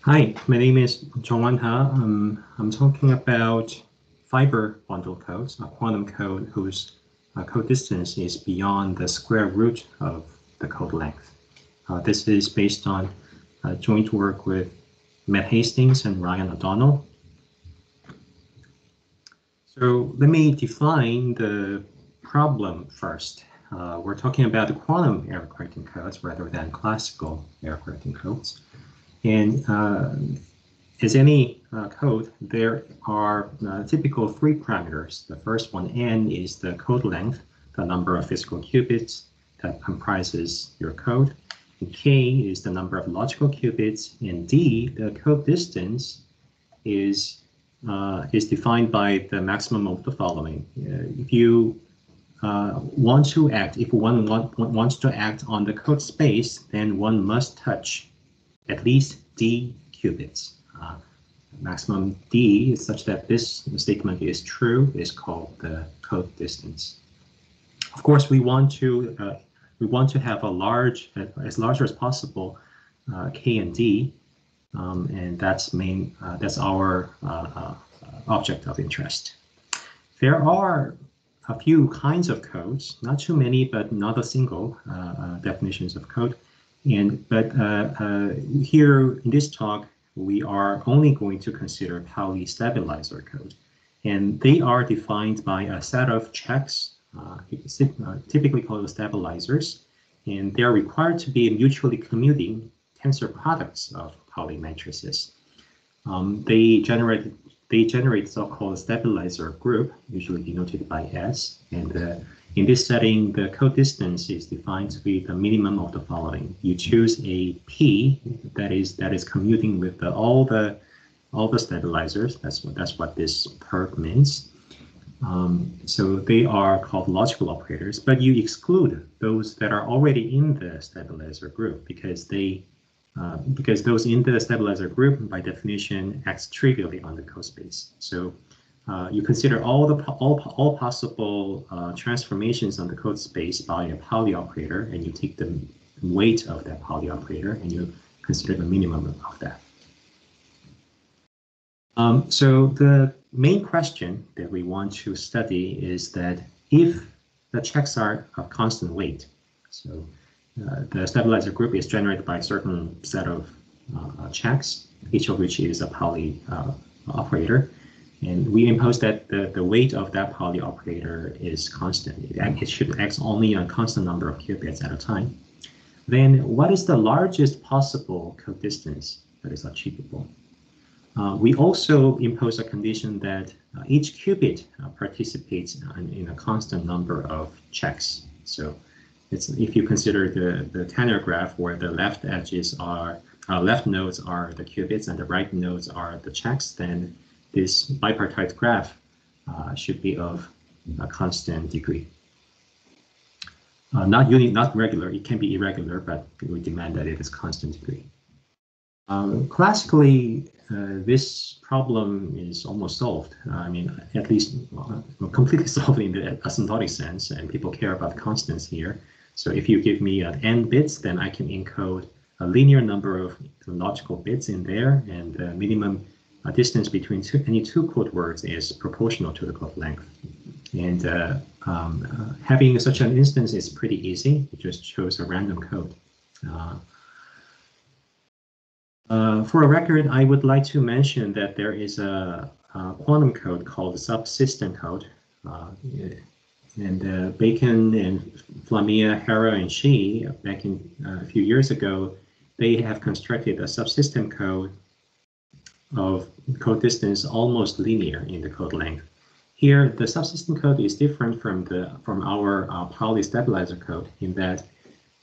Hi, my name is Zhongwan Ha. I'm talking about fiber bundle codes, a quantum code whose code distance is beyond the square root of the code length. This is based on joint work with Matt Hastings and Ryan O'Donnell. So let me define the problem first. We're talking about the quantum error correcting codes rather than classical error correcting codes. And as any code, there are typical three parameters. The first one, n, is the code length, the number of physical qubits that comprises your code. And k is the number of logical qubits. And d, the code distance, is defined by the maximum of the following. If you want to act, if one wants to act on the code space, then one must touch at least d qubits. Maximum d is such that this statement is true is called the code distance. Of course, we want to have as large as possible k and d, and that's our object of interest. There are a few kinds of codes, not too many, but not a single definitions of code. But here in this talk, we are only going to consider Pauli stabilizer code. And they are defined by a set of checks, typically called stabilizers. And they are required to be mutually commuting tensor products of Pauli matrices. They generate so-called stabilizer group, usually denoted by S. And in this setting, the code distance is defined to be the minimum of the following. You choose a P that is commuting with all the stabilizers. That's what this perp means. So they are called logical operators, but you exclude those that are already in the stabilizer group because those in the stabilizer group by definition acts trivially on the code space. So you consider all possible transformations on the code space by a Pauli operator, and you take the weight of that Pauli operator, and you consider the minimum of that. So the main question that we want to study is that if the checks are of constant weight, so the stabilizer group is generated by a certain set of checks, each of which is a Pauli operator. And we impose that the weight of that Pauli operator is constant. It should act only on a constant number of qubits at a time. Then what is the largest possible code distance that is achievable? We also impose a condition that each qubit participates in a constant number of checks. So if you consider the tenor graph where the left edges are, left nodes are the qubits and the right nodes are the checks, then this bipartite graph should be of a constant degree. Not regular, it can be irregular, but we demand that it is constant degree. Classically, this problem is almost solved. I mean, at least completely solved in the asymptotic sense, and people care about constants here. So if you give me n bits, then I can encode a linear number of logical bits in there, and the minimum distance between any two code words is proportional to the code length. And having such an instance is pretty easy. You just chose a random code. For a record, I would like to mention that there is a quantum code called subsystem code. And Bacon and Flamia, Hara, and Shi, back in a few years ago, they have constructed a subsystem code of code distance almost linear in the code length. Here, the subsystem code is different from our Pauli stabilizer code in that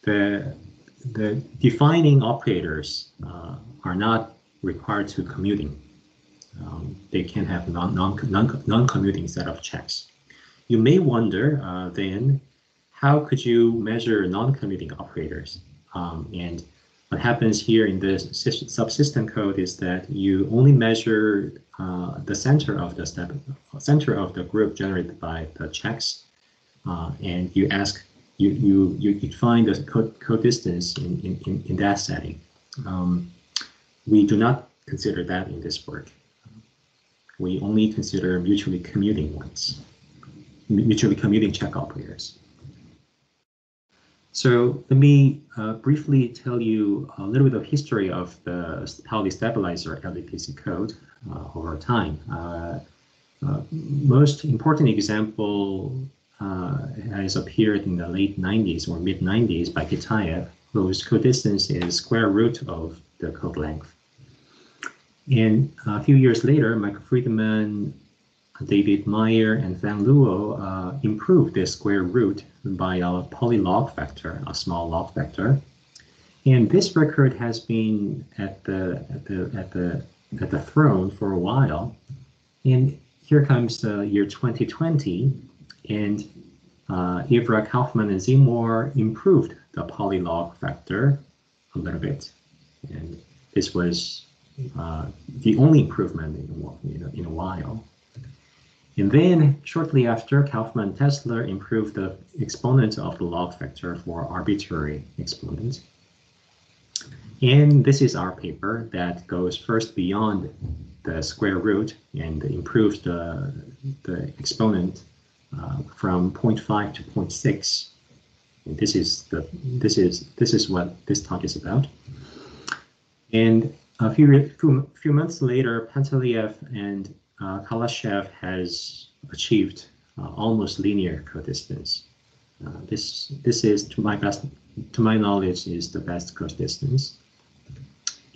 the defining operators are not required to commuting. They can have non-commuting set of checks. You may wonder then, how could you measure non-commuting operators? And what happens here in the subsystem code is that you only measure the center of the group generated by the checks, and you ask you find the code distance in that setting. We do not consider that in this work. We only consider mutually commuting ones, mutually commuting check operators. So let me briefly tell you a little bit of history of the Pauli stabilizer LDPC code over time. Most important example has appeared in the late 90s or mid 90s by Kitaev, whose code distance is square root of the code length. And a few years later, Michael Friedman, David Meyer, and Van Luo improved this square root by a polylog vector, a small log vector. And this record has been at the throne for a while. And here comes the year 2020, and Ivra, Kaufman, and Seymour improved the polylog vector a little bit. And this was the only improvement in a while. And then shortly after, Kaufman and Tesler improved the exponent of the log vector for arbitrary exponent. And this is our paper that goes first beyond the square root and improves the exponent from 0.5 to 0.6. And this is what this talk is about. And a few months later, Panteliev and Kalashev has achieved almost linear codistance. This is, to my knowledge, is the best codistance.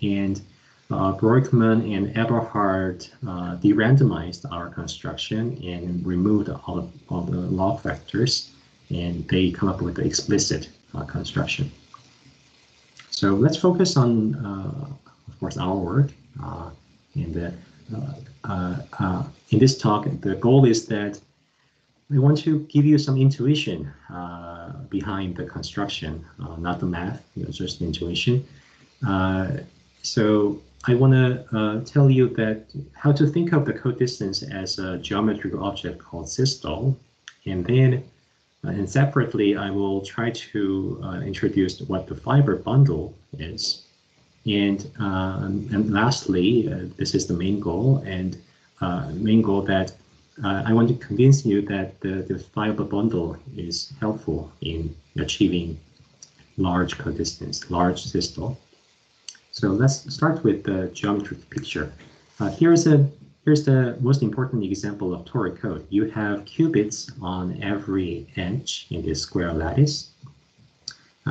And Broikman and Eberhard de-randomized our construction and removed all the log vectors, and they come up with the explicit construction. So let's focus on, of course, our work. In this talk, the goal is that we want to give you some intuition behind the construction, not the math, just the intuition. So I want to tell you that how to think of the codistance as a geometrical object called systole, and then and separately I will try to introduce what the fiber bundle is, and lastly this is the main goal, and main goal that I want to convince you that the fiber bundle is helpful in achieving large codistance, large systole. So let's start with the geometric picture. Here's the most important example of toric code. You have qubits on every edge in this square lattice.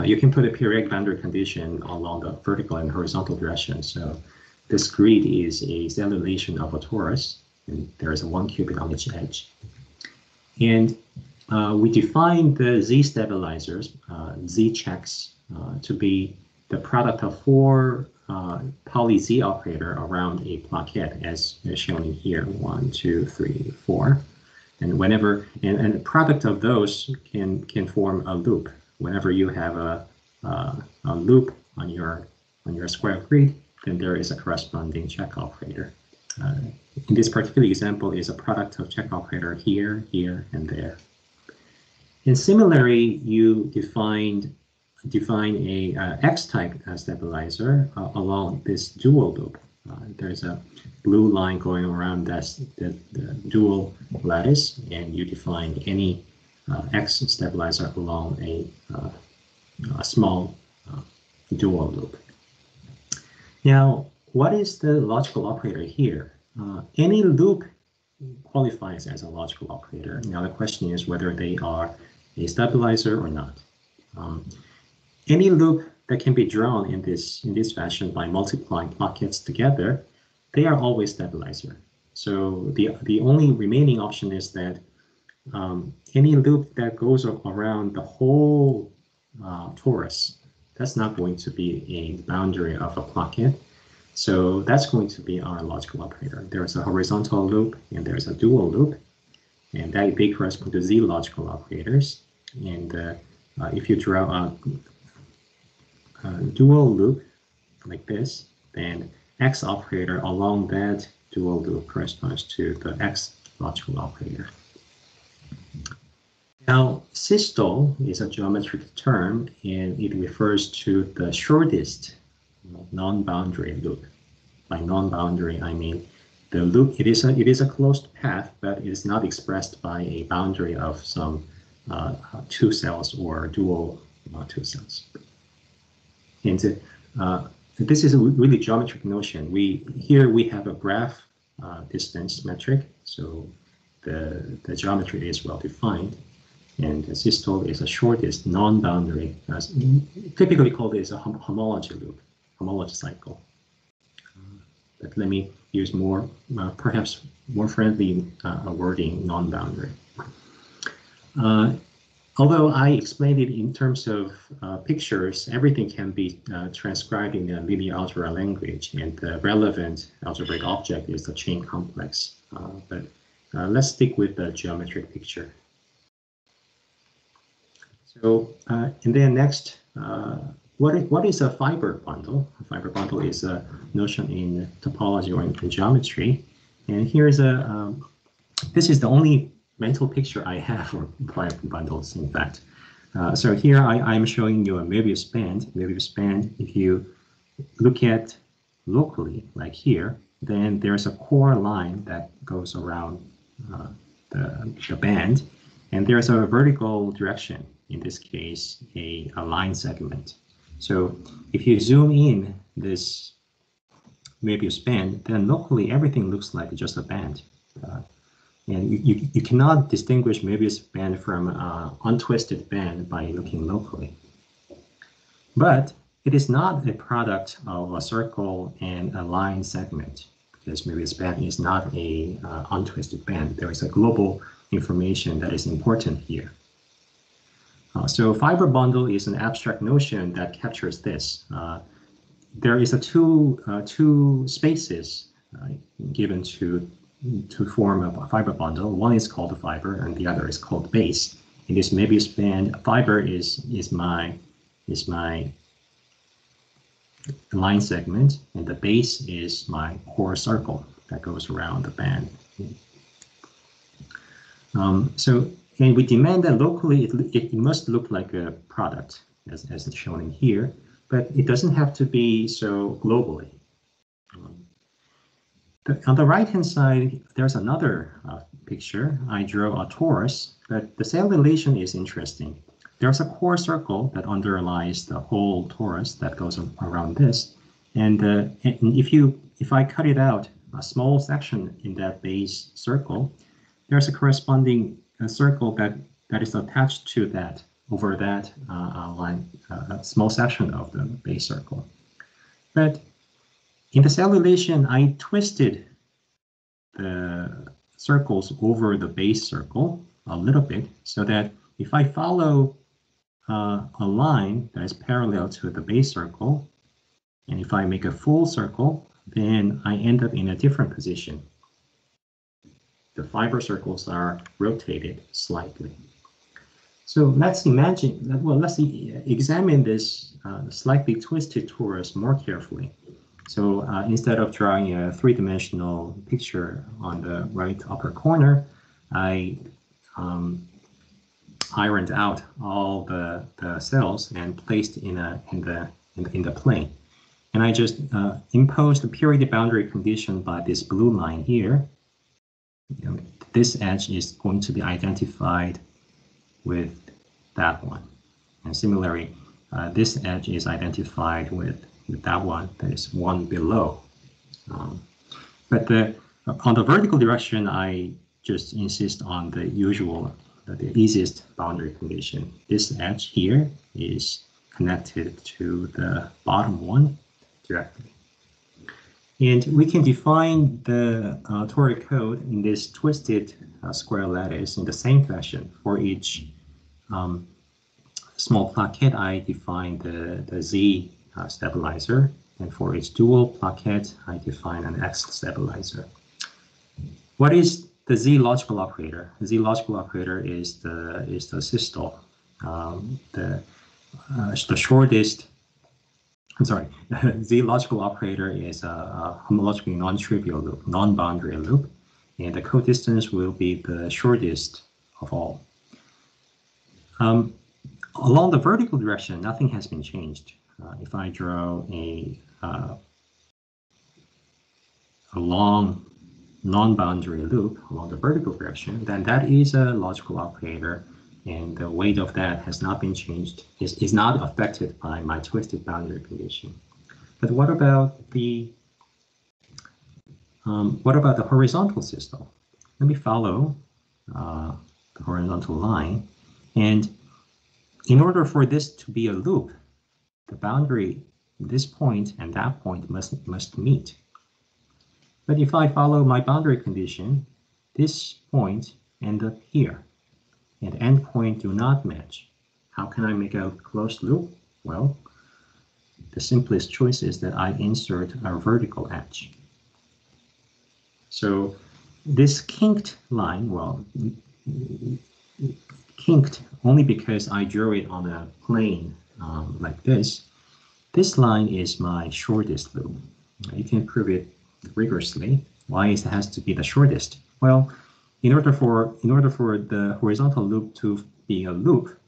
You can put a periodic boundary condition along the vertical and horizontal direction. So this grid is a cellulation of a torus, and there is a one qubit on each edge. And we define the Z stabilizers, Z checks, to be the product of four Pauli Z operator around a plaquette, as shown in here, 1, 2, 3, 4. And whenever, and the product of those can form a loop. Whenever you have a loop on your square grid, then there is a corresponding check operator. In this particular example, is a product of check operator here, here, and there. And similarly, you define a X-type stabilizer along this dual loop. There's a blue line going around the dual lattice, and you define any X stabilizer along a small dual loop. Now, what is the logical operator here? Any loop qualifies as a logical operator. Now the question is whether they are a stabilizer or not. Any loop that can be drawn in this fashion by multiplying plaquettes together, they are always stabilizer. So the only remaining option is that any loop that goes around the whole torus, that's not going to be a boundary of a plaquette. So that's going to be our logical operator. There's a horizontal loop and there's a dual loop, and they correspond to Z logical operators. And if you draw a dual loop like this, then X operator along that dual loop corresponds to the X logical operator. Now, systole is a geometric term, and it refers to the shortest non-boundary loop. By non-boundary, I mean the loop. It is a closed path, but it is not expressed by a boundary of some two cells or dual two cells. And this is a really geometric notion. Here we have a graph distance metric, so the geometry is well defined. And the systole is the shortest non-boundary, typically called as a homology loop, homology cycle. But let me use more, perhaps more friendly wording, non-boundary. Although I explained it in terms of pictures, everything can be transcribed in a linear algebra language, and the relevant algebraic object is the chain complex. But let's stick with the geometric picture. So, and then next, what is a fiber bundle? A fiber bundle is a notion in topology or in geometry. And here's this is the only mental picture I have for fiber bundles, in fact. So here I'm showing you a Möbius band. Möbius band, if you look at locally, like here, then there's a core line that goes around the band, and there's a vertical direction. In this case, a line segment. So if you zoom in this Möbius band, then locally everything looks like just a band. And you cannot distinguish Möbius band from untwisted band by looking locally. But it is not a product of a circle and a line segment, because Möbius band is not a untwisted band. There is a global information that is important here. So fiber bundle is an abstract notion that captures this. There is two spaces given to form a fiber bundle. One is called a fiber, and the other is called base. In this Möbius band, fiber is my line segment, and the base is my core circle that goes around the band. And we demand that locally it must look like a product, as shown in here, but it doesn't have to be so globally. On the right-hand side, there's another picture. I drew a torus, but the cell relation is interesting. There's a core circle that underlies the whole torus that goes around this, and if I cut it out, a small section in that base circle, there's a corresponding circle that is attached to that, over that line, a small section of the base circle. But in the cell relation, I twisted the circles over the base circle a little bit, so that if I follow a line that is parallel to the base circle, and if I make a full circle, then I end up in a different position. The fiber circles are rotated slightly. So let's imagine, well, let's examine this slightly twisted torus more carefully. So instead of drawing a three-dimensional picture on the right upper corner, I ironed out all the cells and placed in the plane. And I just imposed the periodic boundary condition by this blue line here. This edge is going to be identified with that one. And similarly, this edge is identified with that one that is one below. But on the vertical direction, I just insist on the usual, the easiest boundary condition. This edge here is connected to the bottom one directly. And we can define the toric code in this twisted square lattice in the same fashion. For each small plaquette, I define the Z stabilizer, and for each dual plaquette, I define an X stabilizer. What is the Z logical operator? The Z logical operator is the systole. The shortest. I'm sorry, Z logical operator is a homologically non-trivial loop, non-boundary loop, and the codistance will be the shortest of all. Along the vertical direction, nothing has been changed. If I draw a long non-boundary loop along the vertical direction, then that is a logical operator, and the weight of that has not been changed, is not affected by my twisted boundary condition. But what about the horizontal system? Let me follow the horizontal line, and in order for this to be a loop, the boundary, this point and that point must meet. But if I follow my boundary condition, this point ends up here, and endpoint do not match. How can I make a closed loop? Well, the simplest choice is that I insert a vertical edge. So this kinked line, well, kinked only because I drew it on a plane like this. This line is my shortest loop. You can prove it rigorously. Why it has to be the shortest? Well, in order for the horizontal loop to be a loop,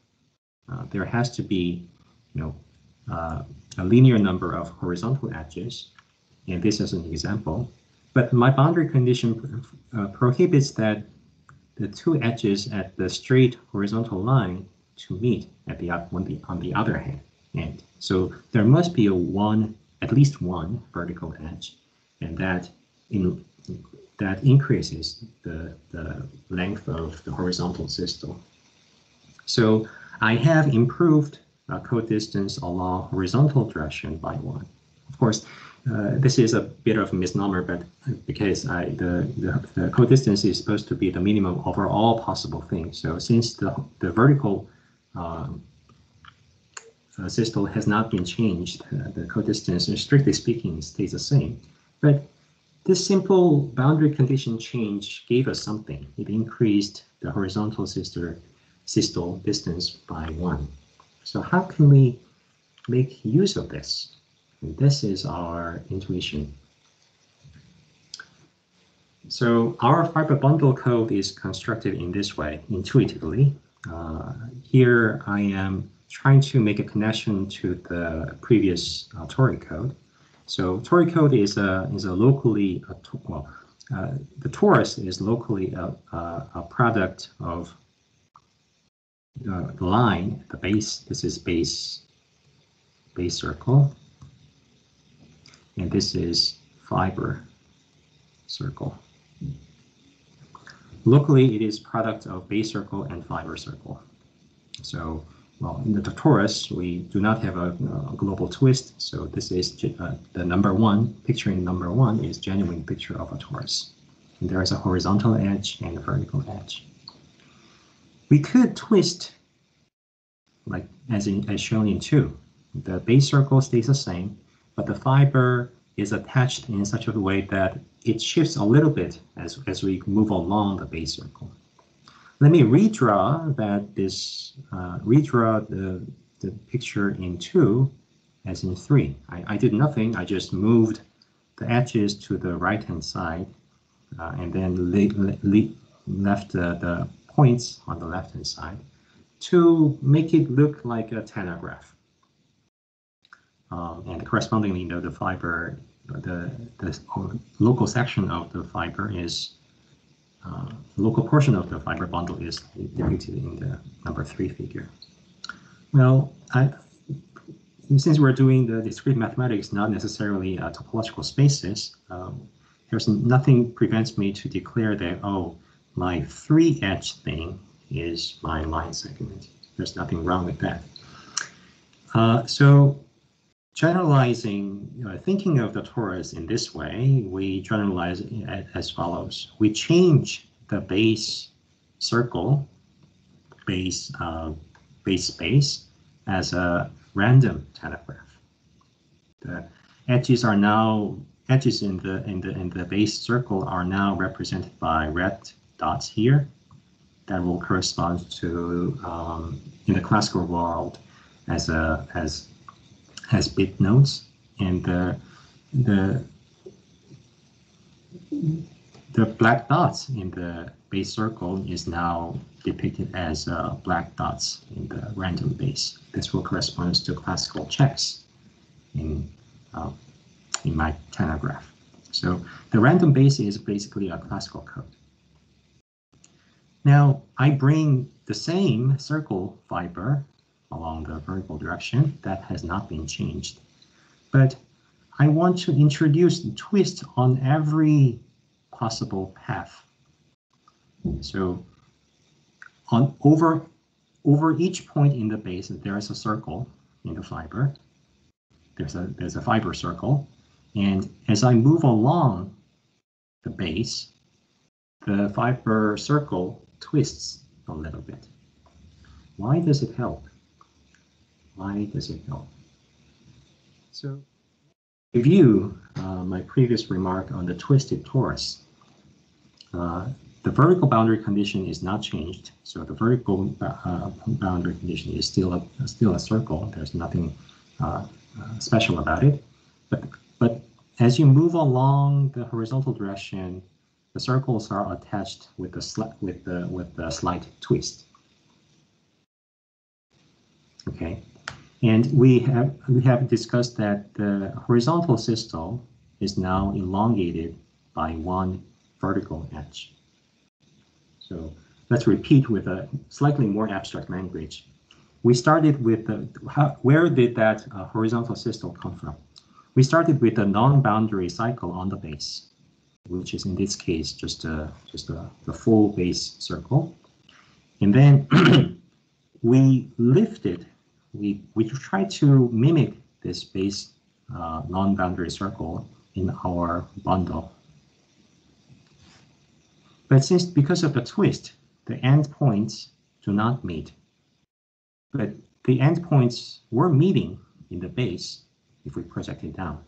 there has to be, a linear number of horizontal edges, and this is an example. But my boundary condition prohibits that the two edges at the straight horizontal line to meet at on the other hand. And so there must be at least one vertical edge, and that increases the length of the horizontal system. So I have improved code distance along horizontal direction by 1. Of course, this is a bit of a misnomer, but because the code distance is supposed to be the minimum over all possible things. So since the vertical system has not been changed, the code distance, strictly speaking, stays the same. But this simple boundary condition change gave us something. It increased the horizontal system distance by 1. So how can we make use of this? And this is our intuition. So our fiber bundle code is constructed in this way, intuitively. Here I am trying to make a connection to the previous Tori code. So Tori code is a locally, the torus is locally a product of the line, the base. This is base circle, and this is fiber circle. Locally, it is product of base circle and fiber circle. So, well, in the torus, we do not have a global twist. So this is the number 1, picturing number 1 is genuine picture of a torus. And there is a horizontal edge and a vertical edge. We could twist, like as shown in 2. The base circle stays the same, but the fiber is attached in such a way that it shifts a little bit as we move along the base circle. Let me redraw the picture in 2 as in 3. I did nothing. I just moved the edges to the right-hand side and then left the points on the left-hand side to make it look like a tanagraph. And correspondingly, the fiber, the local section of the fiber is local portion of the fiber bundle is depicted in the number 3 figure. Well, since we're doing the discrete mathematics, not necessarily topological spaces, there's nothing prevents me to declare that, oh, my 3-edge thing is my line segment. There's nothing wrong with that. So generalizing, thinking of the torus in this way, we generalize it as follows. We change the base circle, base space, as a random tanagraph. The edges are now in the base circle are now represented by red dots here. That will correspond to in the classical world as bit nodes, and the black dots in the base circle is now depicted as black dots in the random base. This will correspond to classical checks in my tanagraph. So the random base is basically a classical code. Now I bring the same circle fiber along the vertical direction. That has not been changed. But I want to introduce the twist on every possible path. So over each point in the base, there is a circle in the fiber. There's a fiber circle. And as I move along the base, the fiber circle twists a little bit. Why does it help? Why does it help? So review my previous remark on the twisted torus. The vertical boundary condition is not changed, so the vertical boundary condition is still a circle. There's nothing special about it. But as you move along the horizontal direction, the circles are attached with a slight twist. Okay, and we have discussed that the horizontal systole is now elongated by one vertical edge. So let's repeat with a slightly more abstract language. We started with where did that horizontal systole come from? We started with a non-boundary cycle on the base, which is in this case just the full base circle, and then we lifted. We tried to mimic this base non-boundary circle in our bundle. But because of the twist, the endpoints do not meet. But the endpoints were meeting in the base if we project it down.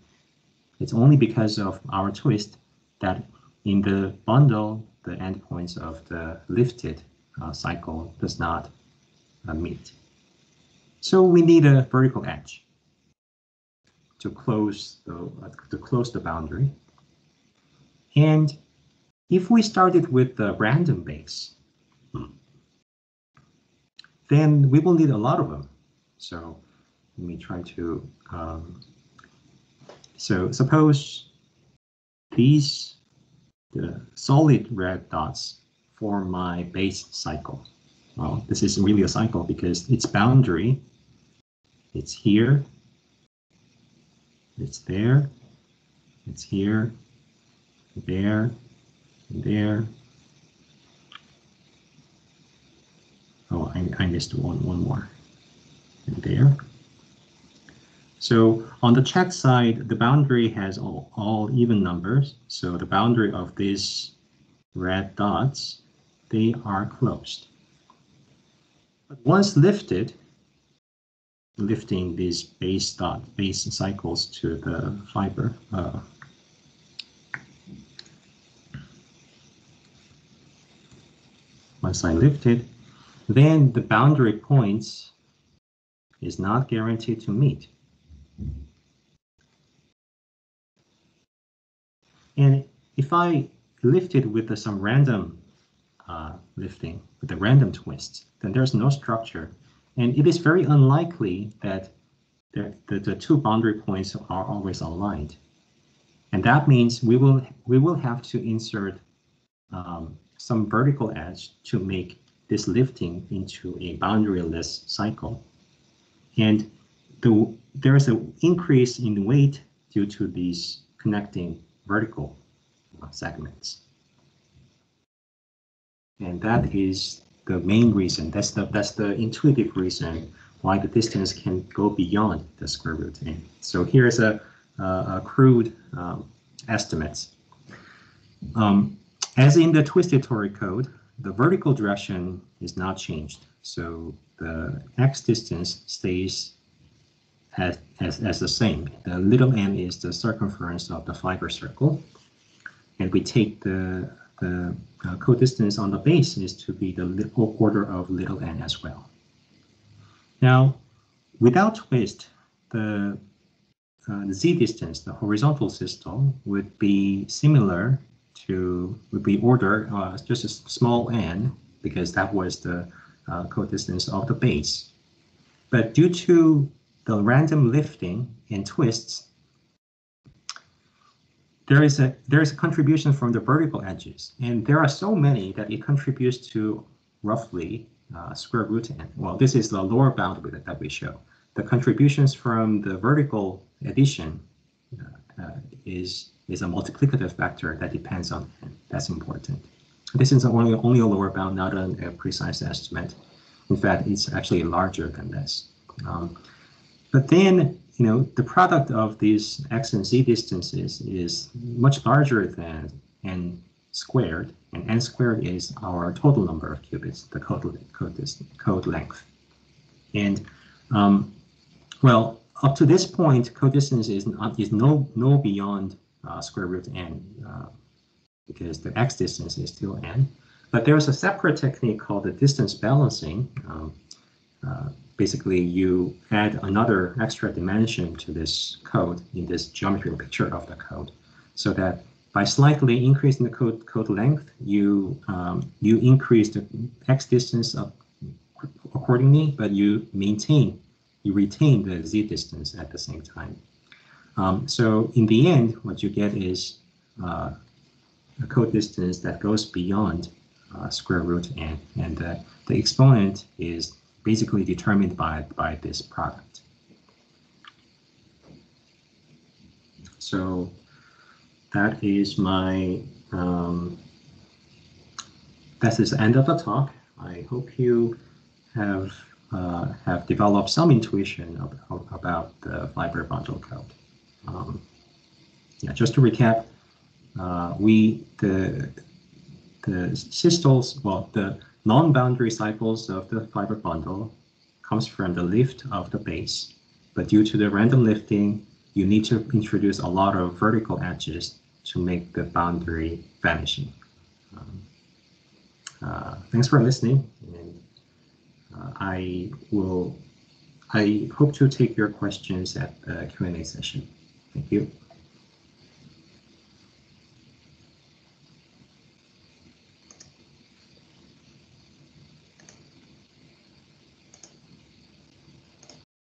It's only because of our twist that in the bundle, the endpoints of the lifted cycle does not meet. So we need a vertical edge to close the boundary. And if we started with the random base, then we will need a lot of them. So let me try to, so suppose the solid red dots form my base cycle. Well, this is really a cycle because its boundary, it's here, it's there, it's here, there, there. Oh, I missed one more. And there. So on the check side, the boundary has all even numbers. So the boundary of these red dots, they are closed. But once lifted, lifting these base cycles to the fiber, once I lift it, then the boundary points is not guaranteed to meet. And if I lift it with some random lifting, with a random twist, then there's no structure. And it is very unlikely that the two boundary points are always aligned. And that means we will have to insert some vertical edge to make this lifting into a boundaryless cycle. And there is an increase in weight due to these connecting vertical segments. And that is the main reason. That's the intuitive reason why the distance can go beyond the square root n. So here's a crude estimates. As in the twisted toric code, the vertical direction is not changed. So the x distance stays as the same. The little n is the circumference of the fiber circle. And we take the codistance on the base is to be the order of little n as well. Now, without twist, the z distance, the horizontal systole, would be similar to, would be order just a small n, because that was the codistance of the base. But due to the random lifting and twists, there is a contribution from the vertical edges, and there are so many that it contributes to roughly square root n. Well, this is the lower bound that we show. The contributions from the vertical addition is a multiplicative factor that depends on n. That's important. This is only a lower bound, not a precise estimate. In fact, it's actually larger than this. But then, the product of these x and z distances is much larger than n squared, and n squared is our total number of qubits, the code length. And well, up to this point, code distance is no beyond square root n, because the x distance is still n. But there's a separate technique called the distance balancing. Basically, you add another extra dimension to this code in this geometrical picture of the code, so that by slightly increasing the code length, you increase the x distance accordingly, but you retain the z distance at the same time. So in the end, what you get is a code distance that goes beyond square root n, and the exponent is basically determined by this product. So that is my that is the end of the talk. I hope you have developed some intuition about the fiber bundle code. Yeah, just to recap, the systoles, well, the non-boundary cycles of the fiber bundle comes from the lift of the base, but due to the random lifting, you need to introduce a lot of vertical edges to make the boundary vanishing. Thanks for listening, and I hope to take your questions at the Q&A session. Thank you.